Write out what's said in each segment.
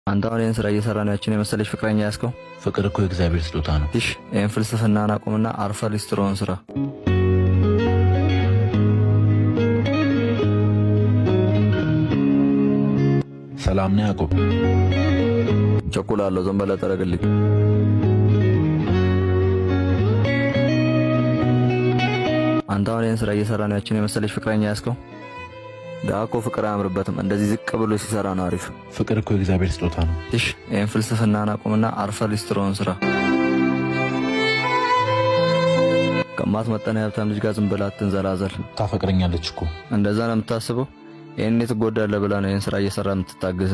አንተ አሁን ይሄን ስራ እየሰራን ያችን የመሰለሽ ፍቅረኛ ያስከው ፍቅር እኮ የእግዚአብሔር ስጦታ ነው። እሺ ይሄን ፍልስፍናና አቁምና አርፈ ሊስትሮን ስራ። ሰላም ነው ያዕቆብ። ቸኩላለሁ ዘንበለ ጠረግልኝ። አንተ አሁን ይሄን ስራ እየሰራን ያችን የመሰለሽ ፍቅረኛ ያስከው ዳኮ ፍቅር አያምርበትም። እንደዚህ ዝቅ ብሎ ሲሰራ ነው አሪፍ። ፍቅር እኮ የእግዚአብሔር ስጦታ ነው። እሺ ይሄን ፍልስፍናና አቁምና አርፈ ሊስትሮን ስራ። ከማት መጠነ ሀብታም ልጅ ጋር ዝም ብላ አትንዘላዘል። ታፈቅረኛለች እኮ። እንደዛ ነው የምታስበው? ይሄን ትጎዳለህ ብላ ነው ይሄን ስራ እየሰራ የምትታገስ።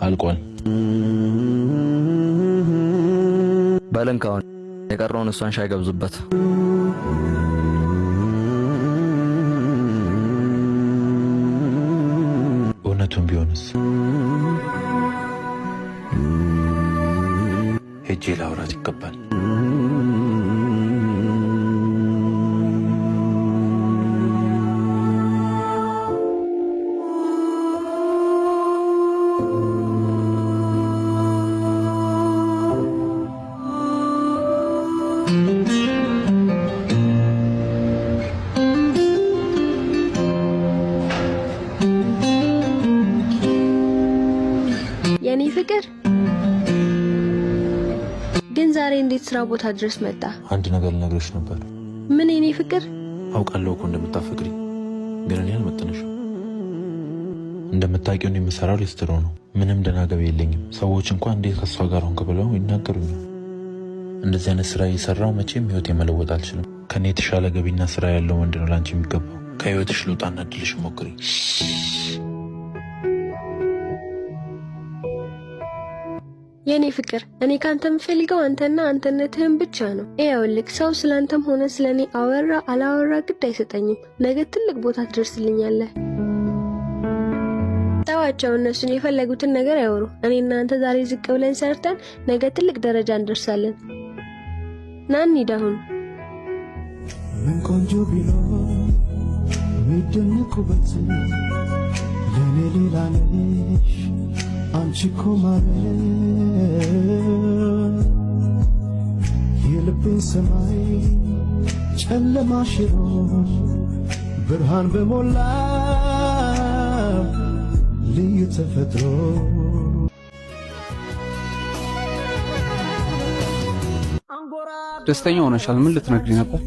አልቋል። በለንካውን የቀረውን እሷን ሻይ ገብዙበት። እውነቱን ቢሆንስ? ሄጄ ላውራት ይገባል። የኔ ፍቅር ግን ዛሬ እንዴት ስራ ቦታ ድረስ መጣ? አንድ ነገር ልነግርሽ ነበር። ምን? የኔ ፍቅር አውቃለሁ እኮ እንደምታፈቅሪኝ፣ ግን እኔ አልመጥንሽም። እንደምታውቂው የምሰራው ሊስትሮ ነው። ምንም ደህና ገቢ የለኝም። ሰዎች እንኳን እንዴት ከሷ ጋር ሆንክ ብለው ይናገሩኛል። እንደዚህ አይነት ስራ እየሰራው መቼም ህይወት መለወጥ አልችልም። ከኔ የተሻለ ገቢና ስራ ያለው ወንድ ነው ላንቺ የሚገባው። ከህይወትሽ ልውጣና እድልሽ ሞክሪ። የኔ ፍቅር እኔ ካንተ የምፈልገው አንተና አንተነትህን ብቻ ነው። ይኸውልህ ሰው ስላንተም ሆነ ስለኔ አወራ አላወራ ግድ አይሰጠኝም። ነገ ትልቅ ቦታ ትደርስልኛለህ። ተዋቸው፣ እነሱን የፈለጉትን ነገር ያወሩ። እኔና አንተ ዛሬ ዝቅ ብለን ሰርተን ነገ ትልቅ ደረጃ እንደርሳለን። ና እንሂድ አሁን። ምን ቆንጆ ቢኖር የሚደነቁበት ለኔ ሌላ ነሽ አንቺ እኮ ማለት የልቤን ሰማይ ጨለማ ሽሮ ብርሃን በሞላ ልዩ ተፈጥሮ። ደስተኛ ሆነሻል? ምን ልትነግሪኝ ነበር?